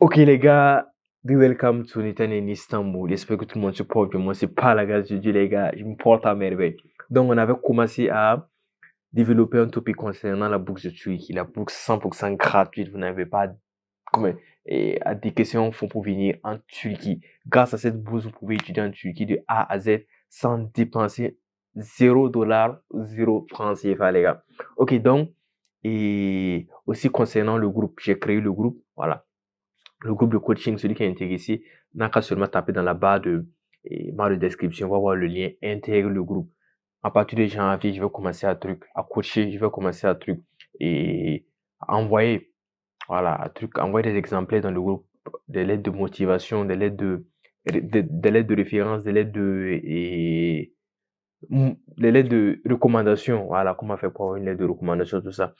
Ok les gars, be welcome to Nathan in Istanbul. J'espère que tout le monde se porte bien. Moi, c'est pas la grâce de Dieu les gars, je me porte à merveille. Donc, on avait commencé à développer un topic concernant la bourse de Turquie, la bourse 100% gratuite. Vous n'avez pas comment, à des questions pour venir en Turquie. Grâce à cette bourse, vous pouvez étudier en Turquie de A à Z sans dépenser 0 $, 0 francs CFA les gars. Ok, donc, et aussi concernant le groupe, j'ai créé le groupe, voilà. Le groupe de coaching, celui qui est intéressé, n'a qu'à seulement taper dans la barre de description, on va voir le lien, intègre le groupe. À partir de janvier, je vais commencer à coacher, je vais commencer et à envoyer, voilà, envoyer des exemplaires dans le groupe, des lettres de motivation, des lettres de référence, des lettres de recommandation, voilà, comment faire pour avoir une lettre de recommandation, tout ça.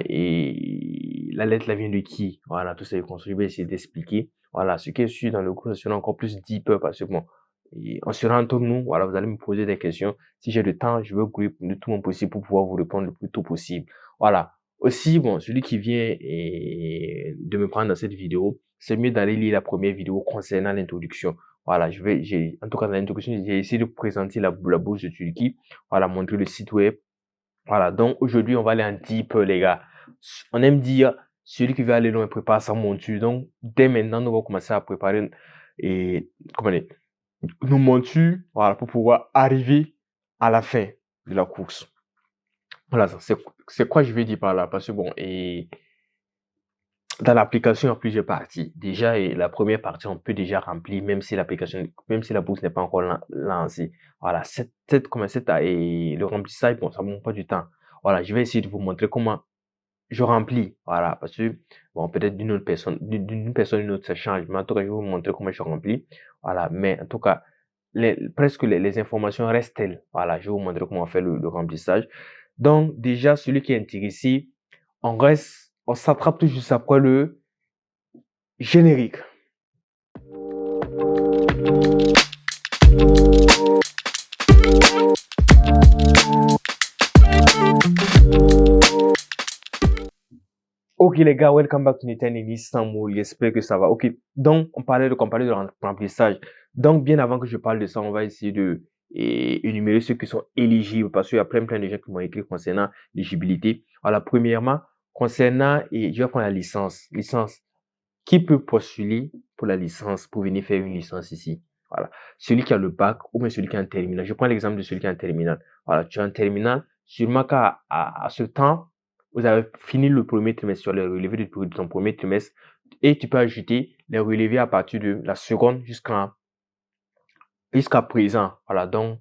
Et la lettre, la vient de qui? Voilà, tout ça est construit. Je vais essayer d'expliquer. Voilà, ce qui est sûr dans le cours, ça sera encore plus deeper parce que bon, et on sera entre nous. Voilà, vous allez me poser des questions. Si j'ai le temps, je vais grouper le tout mon possible pour pouvoir vous répondre le plus tôt possible. Voilà. Aussi, bon, celui qui vient de me prendre dans cette vidéo, c'est mieux d'aller lire la première vidéo concernant l'introduction. Voilà, en tout cas, dans l'introduction, j'ai essayé de présenter la bourse de Turquie. Voilà, montrer le site web. Voilà, donc aujourd'hui, on va aller en deep, les gars. On aime dire, celui qui veut aller loin prépare sa monture. Donc, dès maintenant, nous allons commencer à préparer et, comment dire, nos montures, voilà, pour pouvoir arriver à la fin de la course. Voilà, c'est quoi je vais dire par là? Parce que bon, et dans l'application, il y a plusieurs parties. Déjà, la première partie, on peut déjà remplir, même si la bourse n'est pas encore lancée. Voilà, et le remplissage, bon, ça ne prend pas du temps. Voilà, je vais essayer de vous montrer comment je remplis. Voilà, parce que, bon, peut-être d'une personne à une autre, ça change. Mais en tout cas, je vais vous montrer comment je remplis. Voilà, mais en tout cas, presque les informations restent telles. Voilà, je vais vous montrer comment on fait le remplissage. Donc, déjà, celui qui est intéressé, on s'attrape tout juste après le générique. Ok les gars, welcome back to Nathan in Istanbul. J'espère que ça va. Ok, donc on parlait de remplissage. Donc bien avant que je parle de ça, on va essayer de énumérer ceux qui sont éligibles parce qu'il y a plein de gens qui m'ont écrit concernant l'éligibilité. Alors premièrement, je vais prendre la licence. Licence. Qui peut postuler pour la licence, pour venir faire une licence ici? Voilà. Celui qui a le bac ou bien celui qui est en terminale. Je prends l'exemple de celui qui est en terminale. Voilà, tu es en terminale. Sûrement qu'à ce temps, vous avez fini le premier trimestre sur les relevés de ton premier trimestre et tu peux ajouter les relevés à partir de la seconde jusqu'à présent. Voilà, donc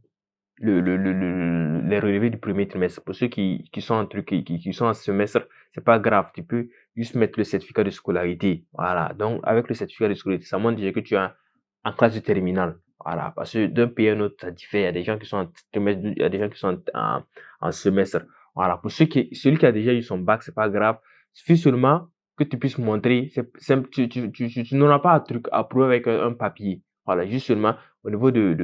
les relevés du premier trimestre. Pour ceux qui sont qui sont en semestre, c'est pas grave. Tu peux juste mettre le certificat de scolarité. Voilà. Donc, avec le certificat de scolarité, ça montre déjà que tu es en classe de terminale. Voilà. Parce que d'un pays à un autre, ça diffère. Il y a des gens qui sont en trimestre, il y a des gens qui sont en semestre. Voilà. Pour celui qui a déjà eu son bac, c'est pas grave. Il suffit seulement que tu puisses montrer, tu n'auras pas un truc à prouver avec un papier. Voilà. Juste seulement, au niveau de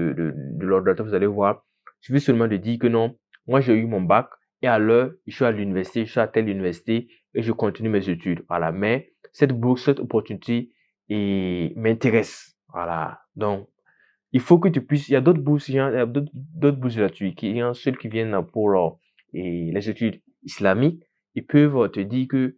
l'ordinateur, vous allez voir, il suffit seulement de dire que non, moi j'ai eu mon bac et à l'heure, je suis à l'université, je suis à telle université et je continue mes études. Voilà. Mais cette bourse, cette opportunité m'intéresse. Voilà. Donc, il faut que tu puisses, il y a d'autres bourses, il y a d'autres bourses là-dessus, il y a ceux qui viennent pour les études islamiques, ils peuvent te dire que,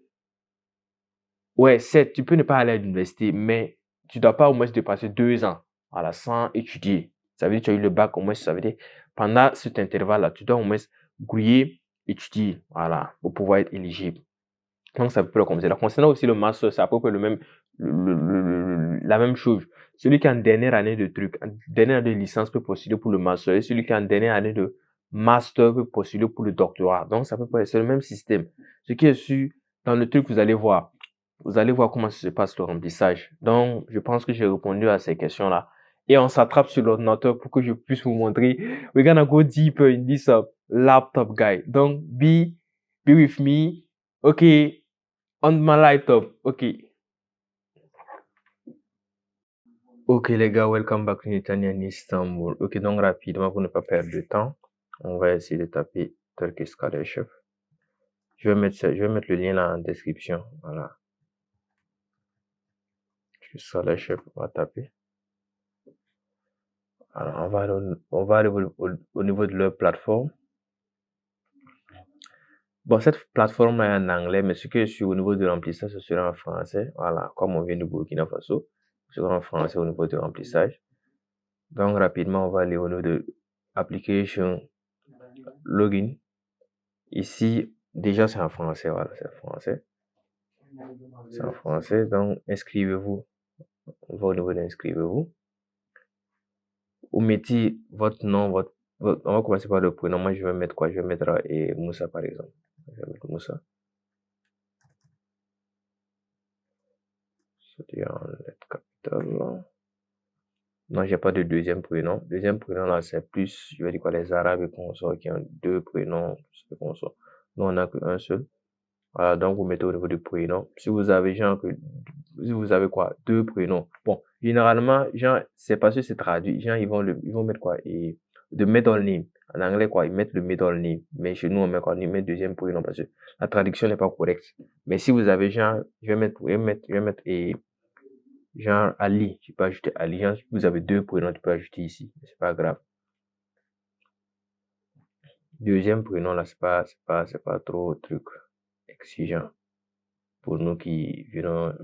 ouais, certes, tu peux ne pas aller à l'université, mais tu dois pas au moins dépasser 2 ans, voilà, sans étudier. Ça veut dire que tu as eu le bac, au moins, ça veut dire, pendant cet intervalle-là, tu dois au moins grouiller, étudier, voilà, pour pouvoir être éligible. Donc, c'est à peu près comme ça. Concernant aussi le master, c'est à peu près la même chose. Celui qui est en dernière année de truc, en dernière année de licence peut postuler pour le master, et celui qui est en dernière année de master peut postuler pour le doctorat. Donc, c'est à peu près, c'est le même système. Ce qui est sûr, dans le truc, vous allez voir comment se passe le remplissage. Donc, je pense que j'ai répondu à ces questions-là. Et on s'attrape sur l'ordinateur pour que je puisse vous montrer. We're gonna go deeper in this laptop guy. Donc, be with me. Ok, on my laptop. Ok. Ok les gars, welcome back to Netanya Istanbul. Ok, donc rapidement, pour ne pas perdre de temps, on va essayer de taper Turkish Scholarship. Je vais mettre le lien là en description. Voilà. /, on va taper. Alors, on va aller au niveau de leur plateforme. Bon, cette plateforme est en anglais, mais ce que je suis au niveau de remplissage, ce sera en français. Voilà, comme on vient de Burkina Faso, ce sera en français au niveau de remplissage. Donc, rapidement, on va aller au niveau de Application Login. Ici, déjà, c'est en français. Voilà, c'est en français. C'est en français. Donc, inscrivez-vous. On va au niveau d'inscrivez-vous. Vous mettez votre nom, on va commencer par le prénom. Moi, je vais mettre quoi? Je vais mettre Moussa, par exemple. Je vais mettre Moussa. C'est en lettre capitale. Non, j'ai pas de deuxième prénom. Deuxième prénom, là, c'est plus, je vais dire quoi, les Arabes et consorts qui ont deux prénoms, c'est consorts. Nous, on n'a qu'un seul. Voilà, donc vous mettez au niveau du prénom. Si vous avez si vous avez quoi, deux prénoms. Bon, généralement, genre, c'est parce que c'est traduit. Genre, ils vont mettre quoi, et the middle name. En anglais, quoi, ils mettent le middle name. Mais chez nous, on met quoi, on met deuxième prénom parce que la traduction n'est pas correcte. Mais si vous avez genre, je vais mettre, et genre Ali, tu peux ajouter Ali. Genre, si vous avez deux prénoms, tu peux ajouter ici. C'est pas grave. Deuxième prénom, là, c'est pas trop truc exigeant pour nous qui venons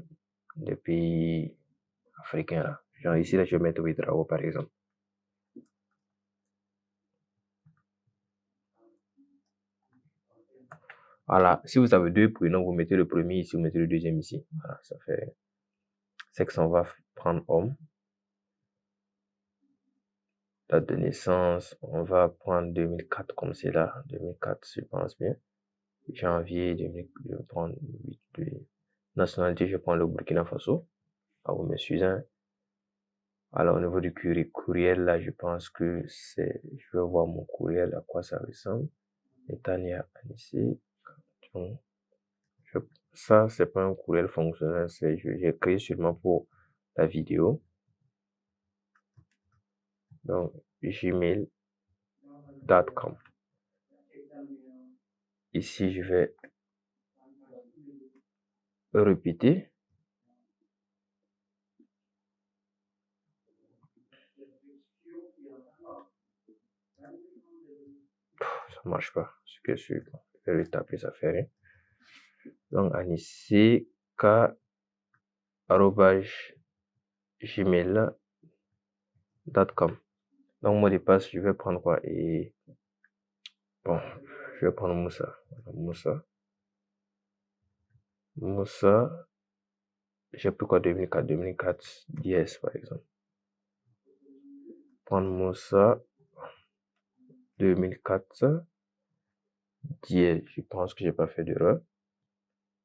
des pays africains, là. Genre ici, là, je vais mettre Ouedraogo, par exemple. Voilà. Si vous avez deux prénoms, vous mettez le premier ici, vous mettez le deuxième ici. Voilà, ça fait, c'est que ça, on va prendre homme. Date de naissance, on va prendre 2004 comme c'est là. 2004, je pense bien. Janvier 2000, je vais prendre 8. Nationalité, je prends le Burkina Faso. Ah, vous me suivez, hein? Alors, au niveau du courriel, là, je pense que je vais voir mon courriel, à quoi ça ressemble. Netanya Anissé. Ça, c'est pas un courriel fonctionnel, j'ai créé seulement pour la vidéo. Donc, gmail.com. Ici, je vais répéter. Ça marche pas. Ce que je vais le taper, ça fait rien. Donc, anisek@gmail.com. Donc, mot de passe, je vais prendre quoi? Et bon, je vais prendre Moussa. Moussa, j'ai pris quoi? 2004, DS par exemple. Prendre Moussa 2004 DS. Je pense que j'ai pas fait d'erreur.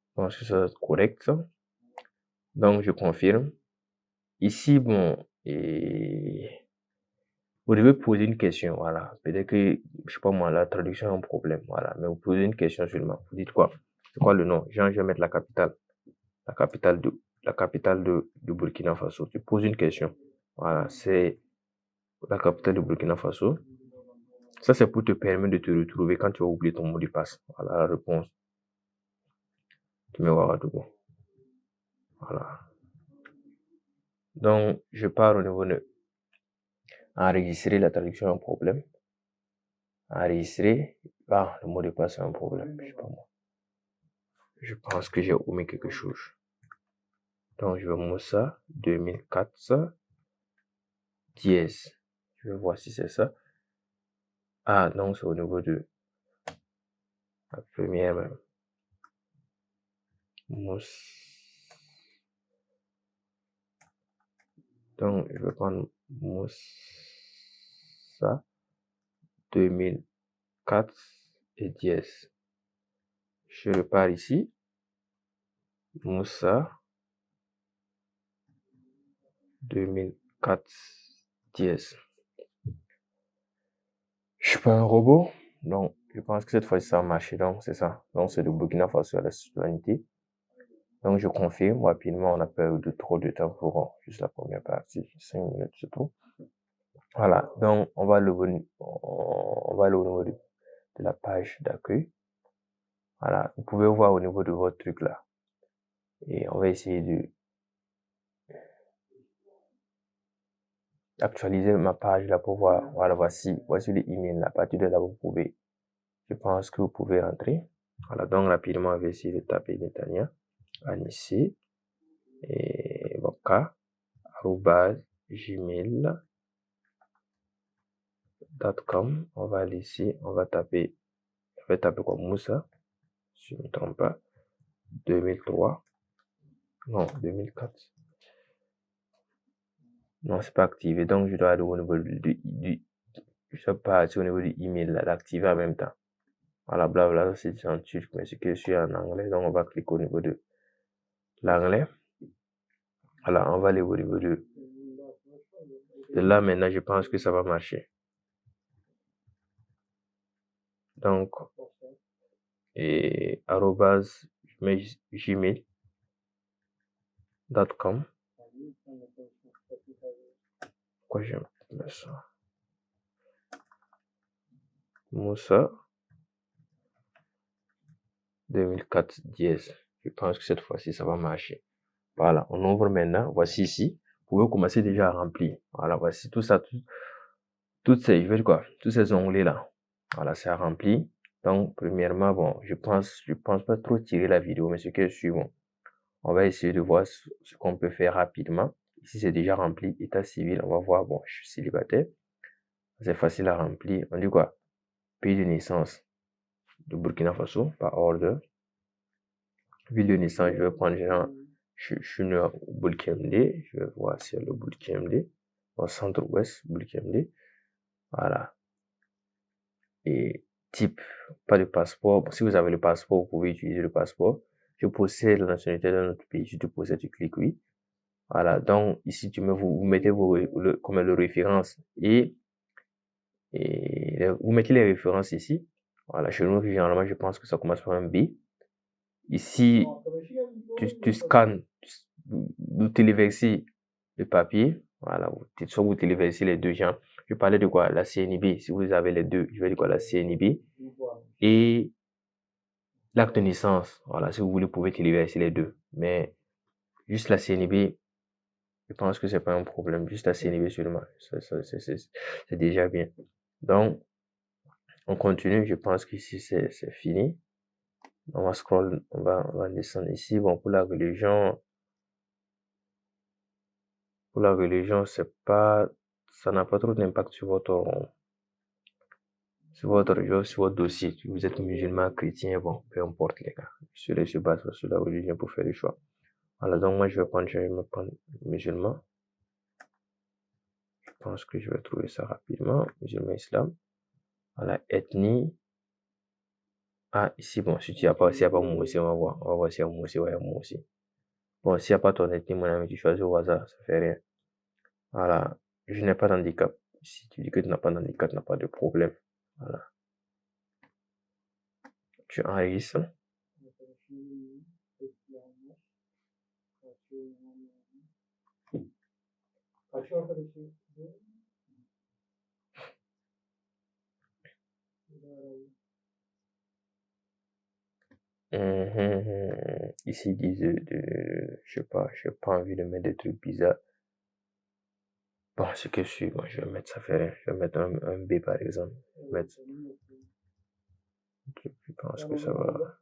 Je pense que ça va être correct. Donc, je confirme. Ici, bon, et vous devez poser une question, voilà. Peut-être que, je sais pas moi, la traduction est un problème, voilà. Mais vous posez une question seulement. Vous dites quoi? C'est quoi le nom? Genre, je vais mettre la capitale. La capitale de Burkina Faso. Tu poses une question. Voilà, c'est la capitale de Burkina Faso. Ça, c'est pour te permettre de te retrouver quand tu vas oublier ton mot de passe. Voilà la réponse. Tu me vois tout. Voilà. Donc, je pars au niveau de enregistrer la traduction est un problème. Enregistrer. Ah, le mot de passe est un problème. Je sais pas moi. Je pense que j'ai omis quelque chose. Donc, je vais Moussa 2004 dièse. Je vais voir si c'est ça. Ah, non, c'est au niveau de la première même. Moussa. Donc, je vais prendre Moussa 2004 et dièse. Je repars ici. Moussa 2004 dièse. Je suis pas un robot, donc je pense que cette fois-ci ça a marché, donc c'est ça. Donc c'est le Burkina Faso à la citoyenneté. Donc je confirme rapidement, on a perdu trop de temps pour juste la première partie, 5 minutes c'est tout. Voilà, donc on va aller au niveau de la page d'accueil. Voilà, vous pouvez voir au niveau de votre truc là. Et on va essayer de actualiser ma page là pour voir. Voilà, voici les emails là. À partir de là, je pense que vous pouvez rentrer. Voilà, donc rapidement, on va essayer de taper Netanya, Anissé, et Boka, @gmail.com. On va aller ici, on va taper quoi, Moussa, si je ne me trompe pas, 2003, non, 2004. Non, c'est pas activé, donc je dois aller au niveau je dois partir au niveau du email là, l'activer en même temps. Voilà, blabla, c'est en turc, mais ce que je suis en anglais, donc on va cliquer au niveau de l'anglais. Voilà, on va aller au niveau de là. Maintenant, je pense que ça va marcher. Donc, et @gmail.com. Pourquoi je mets ça? Moussa 2004 dièse. Je pense que cette fois-ci, ça va marcher. Voilà, on ouvre maintenant. Voici ici. Vous pouvez commencer déjà à remplir. Voilà, voici tout ça. Toutes ces, je vais dire quoi? Tous ces onglets-là. Voilà, c'est à remplir. Donc, premièrement, bon, je pense pas trop tirer la vidéo, mais ce que je suis bon. On va essayer de voir ce qu'on peut faire rapidement. Ici, c'est déjà rempli. État civil, on va voir. Bon, je suis célibataire. C'est facile à remplir. On dit quoi? Pays de naissance de Burkina Faso, par ordre. Ville de naissance, je vais prendre genre, je suis né au Boulkemde. Je vais voir si le Boulkemde. Au centre-ouest, Boulkemde. Voilà. Et type, pas de passeport. Si vous avez le passeport, vous pouvez utiliser le passeport. Je possède la nationalité d'un autre pays. Si tu possèdes, tu cliques oui. Voilà. Donc, ici, vous mettez comme le référence et vous mettez les références ici. Voilà. Chez nous, généralement, je pense que ça commence par un B. Ici, tu scannes, vous téléversez le papier. Voilà. Soit vous téléversez les deux gens. Je parlais de quoi? La CNIB. Si vous avez les deux, je vais dire quoi? La CNIB. Et l'acte de naissance. Voilà. Si vous voulez, vous pouvez téléverser les deux. Mais juste la CNIB, je pense que c'est pas un problème. Juste la CNIB seulement. C'est déjà bien. Donc, on continue. Je pense qu'ici, c'est fini. On va scroll, on va descendre ici. Bon, pour la religion, c'est pas, ça n'a pas trop d'impact sur votre dossier. Si vous êtes musulman, chrétien, bon, peu importe les gars. Je se base sur la religion pour faire le choix. Voilà, donc moi je vais me prendre musulman. Je pense que je vais trouver ça rapidement. Musulman islam. Voilà, ethnie. Ah, ici, bon, s'il n'y a pas moi aussi, on va voir. On va voir s'il y a moi aussi, ouais, moi aussi. Bon, s'il n'y a pas ton ethnie, mon ami, tu choisis au hasard, ça fait rien. Voilà, je n'ai pas d'handicap. Si tu dis que tu n'as pas d'handicap, tu n'as pas de problème. Voilà. Tu enregistres. Ici, ils disent je sais pas, j'ai pas envie de mettre des trucs bizarres. Bon, ce que je suis, moi, je vais mettre, ça fait rien. Je vais mettre un B, par exemple. Je pense que ça va.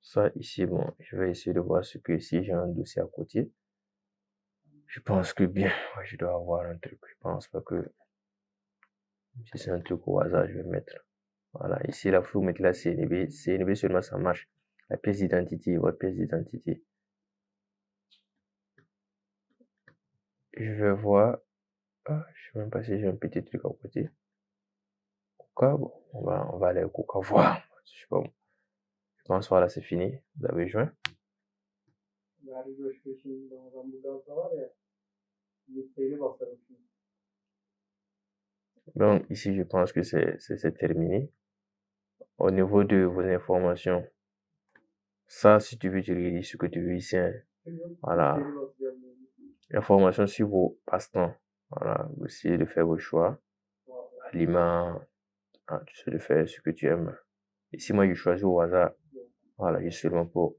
Ça, ici, bon, je vais essayer de voir ce que si j'ai un dossier à côté. Je pense que bien, ouais, je dois avoir un truc. Je pense pas que, si c'est un truc au hasard, je vais mettre. Voilà, ici, là, vous mettez la CNB. CNB seulement, ça marche. La pièce d'identité, votre pièce d'identité. Je vais voir. Ah, je sais même pas si j'ai un petit truc à côté. Coca, bon, on va aller au Coca voir. Je sais pas. Je pense, voilà, c'est fini. Vous avez joint. Donc, ici, je pense que c'est terminé. Au niveau de vos informations, ça, si tu veux, tu rédiges ce que tu veux ici. Hein. Voilà. Information sur vos passe-temps. Voilà. Vous essayez de faire vos choix. Aliments. Tu essaies de faire ce que tu aimes. Ici, moi, je choisis au hasard. Voilà, juste seulement pour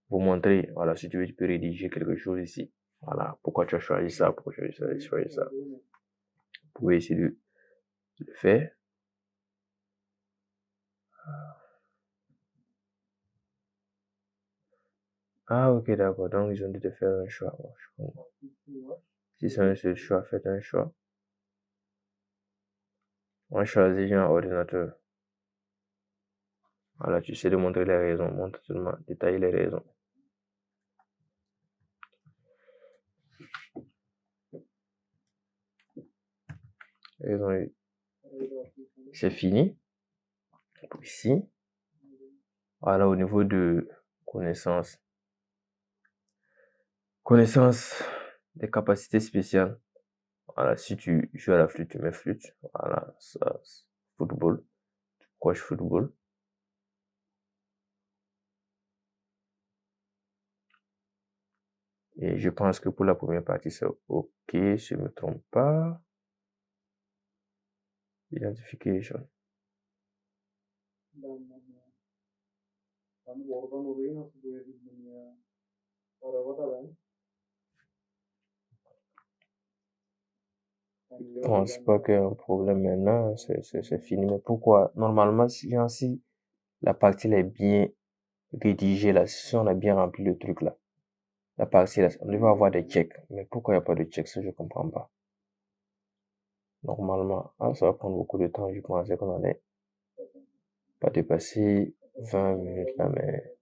vous montrer. Voilà, si tu veux, tu peux rédiger quelque chose ici. Voilà, pourquoi tu as choisi ça, pourquoi tu as choisi ça. Vous pouvez essayer de le faire. Ah, ok, d'accord. Donc, ils ont dit de faire un choix. Bon, je comprends. Si c'est un seul choix, faites un choix. On choisit un ordinateur. Voilà, tu sais de montrer les raisons. Montre seulement, détailler les raisons. Raison, c'est fini. Ici, voilà, au niveau de connaissance des capacités spéciales. Voilà, si tu joues à la flûte, tu mets flûte. Voilà, ça, football. Tu coches football. Et je pense que pour la première partie, c'est OK, je ne me trompe pas. Identification. Je pense pas qu'il y ait un problème maintenant, c'est fini. Mais pourquoi? Normalement, si la partie elle est bien rédigée là, si on a bien rempli le truc là, la partie là, on devait avoir des checks. Mais pourquoi il n'y a pas de checks, ça je comprends pas. Normalement, ça va prendre beaucoup de temps. Je pensais qu'on allait pas dépasser 20 minutes là, mais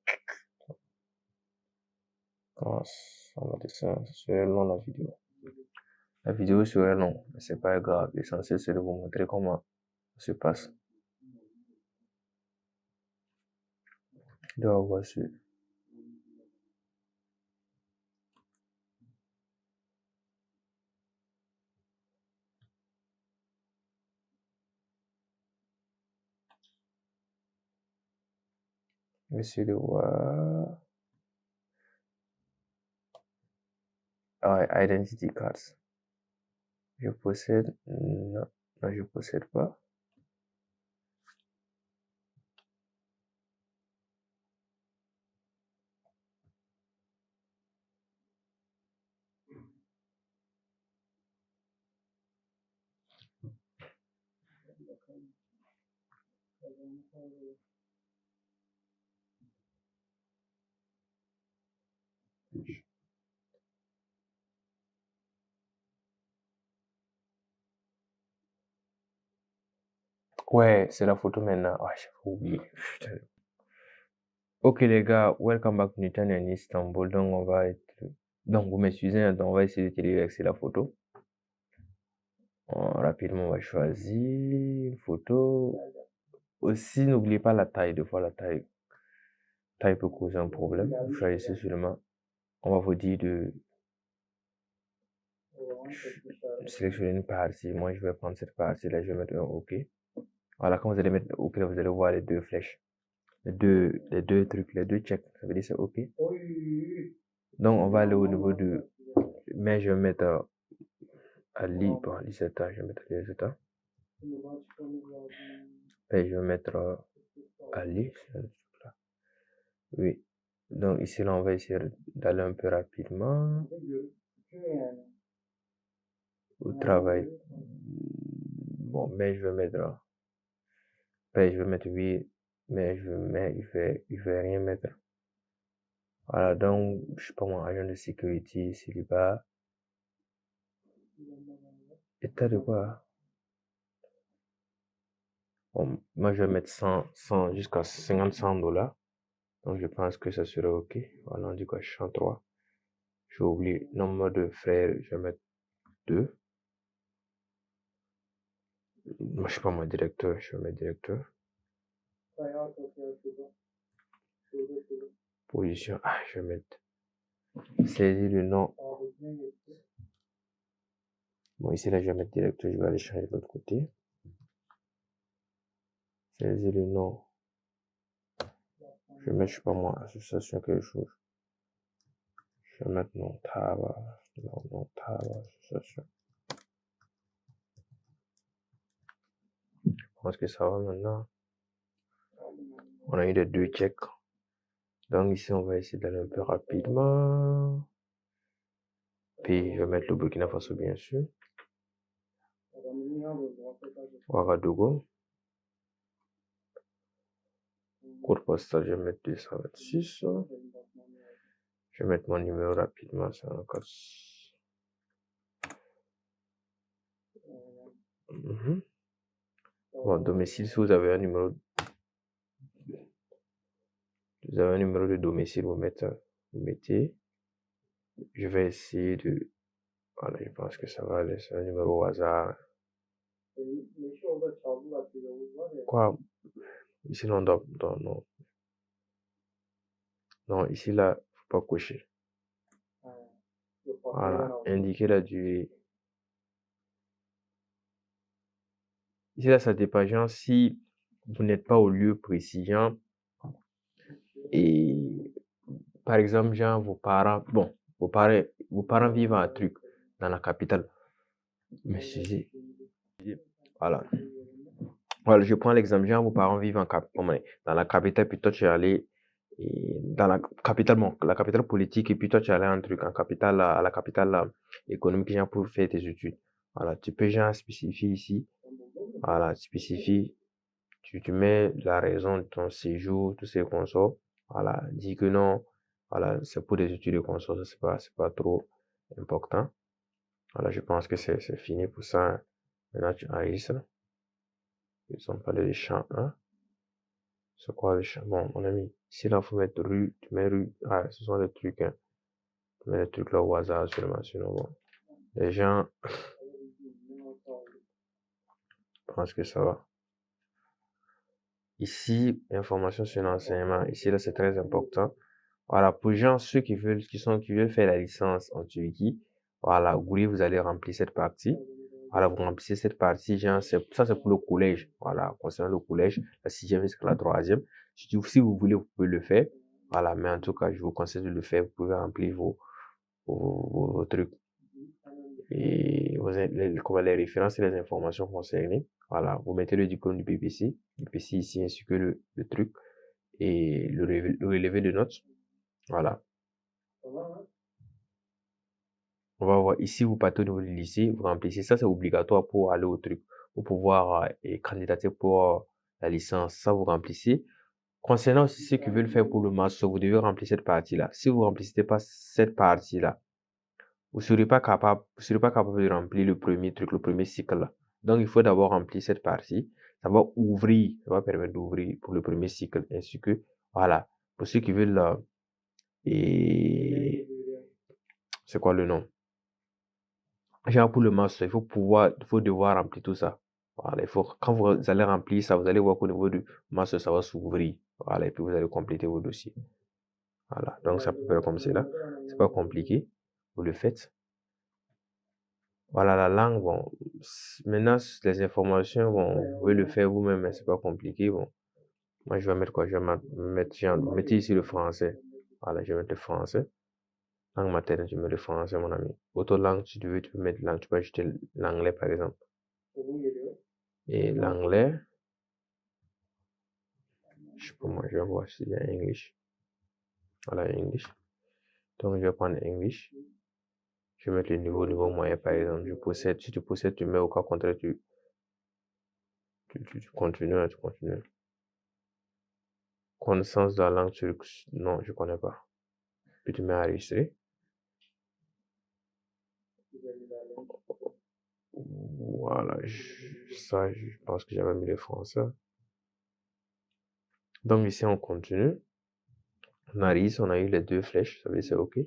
on va dire ça serait long la vidéo. La vidéo serait longue, mais c'est pas grave. L'essentiel c'est de vous montrer comment ça se passe. Je dois avoir ce. Essayer de voir. Ah ouais, identity cards. Je possède. Non, non, je possède pas. Ouais, c'est la photo maintenant. Ah, j'ai oublié. Putain. Ok les gars, welcome back to Newton and Istanbul. Donc vous m'excusez, hein, donc on va essayer de téléverser la photo. Rapidement, on va choisir une photo. Aussi, n'oubliez pas la taille. Des fois, la taille peut causer un problème. Vous choisissez seulement. On va vous dire de sélectionner une partie. Moi, je vais prendre cette partie-là. Je vais mettre un OK. Voilà, quand vous allez mettre OK, vous allez voir les deux flèches. Les deux trucs, les deux checks. Ça veut dire c'est OK. Donc, on va aller au niveau de. Mais je vais mettre Ali. Bon, 17 ans. Je vais mettre 17 ans. Et je vais mettre Ali. Oui. Donc ici, là, on va essayer d'aller un peu rapidement au travail. Bon, mais je vais mettre, oui, mais je vais rien mettre. Voilà, donc, je sais pas moi, agent de sécurité, célibat. État de quoi? Bon, moi, je vais mettre 100 jusqu'à 50 $. Donc, je pense que ça sera OK. Voilà, on dit quoi, champ 3. J'ai oublié, nombre de frères, je vais mettre 2. Moi, je sais pas moi, directeur, je vais mettre directeur. Position, je vais mettre saisir le nom. Bon, ici, là, je vais mettre directeur, je vais aller changer de l'autre côté. Saisir le nom. Je vais mettre, je sais pas moi, association quelque chose. Je vais mettre non tabac, association. Je pense que ça va maintenant. On a eu les deux checks. Donc ici, on va essayer d'aller un peu rapidement. pays, je vais mettre le Burkina Faso, bien sûr. Ouagadougou. Code postal, je vais mettre 226. Je vais mettre mon numéro rapidement, 54. Bon, domicile, si vous avez un numéro de domicile, vous mettez. Je vais essayer de... Voilà, je pense que ça va aller. C'est un numéro au hasard. Quoi? Ici, non, non. Non, ici, là, faut pas cocher. Voilà, indiquer la durée. Ici, là, ça dépend. Genre, si vous n'êtes pas au lieu précis, genre, et par exemple, genre, vos parents vivent un truc dans la capitale. Mais si, voilà. Voilà, je prends l'exemple, genre, vos parents vivent dans la capitale, puis toi, tu es allé dans la capitale, bon, la capitale politique, et puis toi, tu es allé un truc en capitale, à la capitale économique, genre, pour faire tes études. Voilà, tu peux, genre, spécifier ici. Voilà, tu spécifies, tu mets la raison de ton séjour, tous ces consorts. Voilà, dis que non, voilà, c'est pour des études de consorts, c'est pas trop important. Voilà, je pense que c'est fini pour ça. Maintenant, tu enregistres. Ils ont parlé de champ 1. C'est quoi le champ? Bon, mon ami, ici, là, faut mettre rue, tu mets rue. Ah, ce sont des trucs, hein. Tu mets des trucs là au hasard seulement, sinon, bon. Les gens, je pense que ça va. Ici, information sur l'enseignement. Ici, là, c'est très important. Voilà, pour les gens, ceux qui veulent faire la licence en Turquie, voilà, vous allez remplir cette partie. Voilà, vous remplissez cette partie, genre, ça, c'est pour le collège. Voilà, concernant le collège, la 6e jusqu'à la 3e. Si vous voulez, vous pouvez le faire. Voilà, mais en tout cas, je vous conseille de le faire. Vous pouvez remplir vos trucs. Et les références et les informations concernées. Voilà, vous mettez le diplôme du BPC ici, ainsi que le truc, et le relevé de notes. Voilà. On va voir ici, vous partez au niveau du lycée, vous remplissez. Ça, c'est obligatoire pour aller au truc, pour pouvoir candidater pour la licence. Ça, vous remplissez. Concernant aussi ceux qui veulent faire pour le master, vous devez remplir cette partie-là. Si vous remplissez pas cette partie-là, vous serez pas capable de remplir le premier truc, le premier cycle là. Donc, il faut d'abord remplir cette partie. Ça va permettre d'ouvrir pour le premier cycle, ainsi que, voilà, pour ceux qui veulent, et c'est quoi le nom? Genre pour le master, il faut devoir remplir tout ça. Voilà, quand vous allez remplir ça, vous allez voir qu'au niveau du master, ça va s'ouvrir. Voilà, et puis vous allez compléter vos dossiers. Voilà, donc ça peut faire comme cela. C'est pas compliqué. Vous le faites. Voilà, la langue, bon. Maintenant, les informations, bon, vous pouvez le faire vous-même, mais c'est pas compliqué, bon. Moi, je vais mettre quoi? Je vais mettre, mettez ici le français. Voilà, je vais mettre le français. Langue maternelle, je mets le français, mon ami. Autre langue, si tu veux, tu peux mettre langue, tu peux ajouter l'anglais, par exemple. Et l'anglais, je sais pas moi, je vais voir s'il y a English. Voilà, English. Donc, je vais prendre English. Je vais mettre le niveau moyen, par exemple. Si tu possèdes, tu mets au cas contraire, tu continues, tu continues. Connaissance de la langue turque, non, je connais pas. Puis tu mets à enregistrer. Voilà, je pense que j'avais mis le français. Donc ici, on continue. On arrive, on a eu les deux flèches, ça veut dire c'est OK.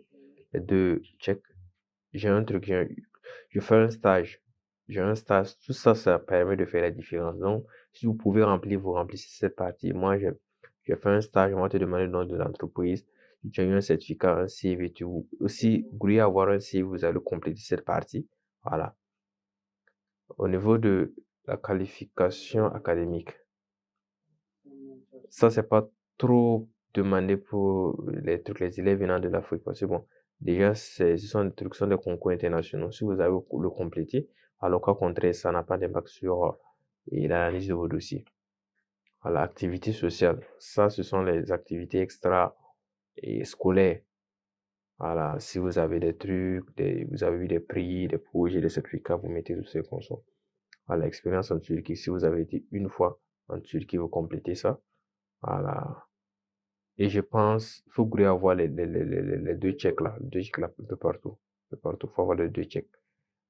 Les deux checks. J'ai un truc, je fais un stage. J'ai un stage. Tout ça, ça permet de faire la différence. Donc, si vous pouvez vous remplissez cette partie. Moi, j'ai fait un stage, on va te demander le nom de l'entreprise. Si tu as eu un certificat, un CV, aussi, vous voulez avoir un CV, vous allez compléter cette partie. Voilà. Au niveau de la qualification académique, ça, c'est pas trop demandé pour les élèves venant de l'Afrique. Parce que bon, déjà, ce sont des trucs, ce sont des concours internationaux. Si vous avez le complété, alors qu'au contraire, ça n'a pas d'impact sur l'analyse de vos dossiers. Voilà, activité sociale. Ça, ce sont les activités extra et scolaires. Voilà, si vous avez des trucs, vous avez eu des prix, des projets, des certificats, vous mettez tous ces consos. Voilà, l'expérience en Turquie, si vous avez été une fois en Turquie, vous complétez ça. Voilà. Et je pense, il faut avoir les deux checks là, de partout. De partout, il faut avoir les deux checks.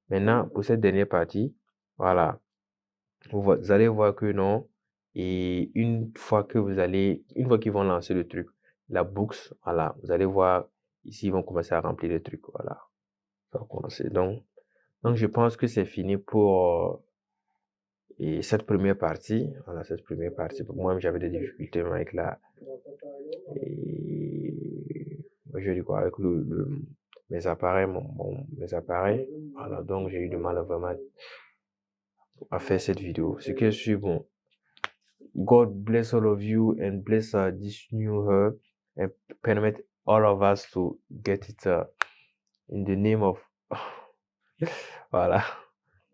Maintenant, pour cette dernière partie, voilà, vous allez voir que non. Et une fois qu'ils vont lancer le truc, la books, voilà, vous allez voir, ici, ils vont commencer à remplir les trucs, voilà. Ça va commencer. Donc, je pense que c'est fini pour et cette première partie. Voilà, cette première partie. Pour moi, j'avais des difficultés avec je dis quoi, avec mes appareils, mes appareils. Voilà, donc j'ai eu du mal vraiment à faire cette vidéo. Ce qui est sûr, bon, God bless all of you and bless this new herb and permit all of us to get it in the name of. Voilà.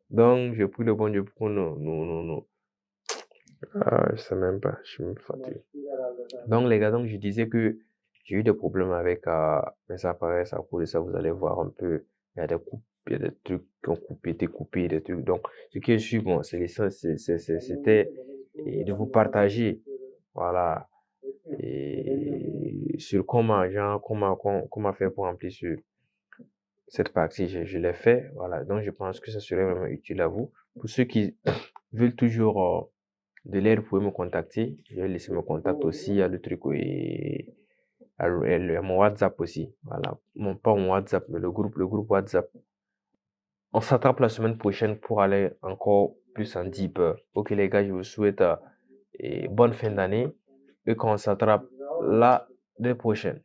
Donc, je prie le bon Dieu pour nous. Ah, je sais même pas, je me fatigue. Donc, les gars, donc je disais que j'ai eu des problèmes avec mes appareils à cause de ça. Vous allez voir un peu, il y a il y a des trucs qui ont été coupés, des trucs. Donc, ce qui est sûr, bon, c'était de vous partager, voilà, et sur comment faire pour remplir cette partie. Je l'ai fait, voilà. Donc, je pense que ça serait vraiment utile à vous. Pour ceux qui veulent toujours de l'aide, vous pouvez me contacter. Je vais laisser mon contact aussi. Il y a le truc et mon WhatsApp aussi. Voilà. Pas mon WhatsApp, mais le groupe WhatsApp. On s'attrape la semaine prochaine pour aller encore plus en deep. Ok les gars, je vous souhaite bonne fin d'année et qu'on s'attrape la prochaine.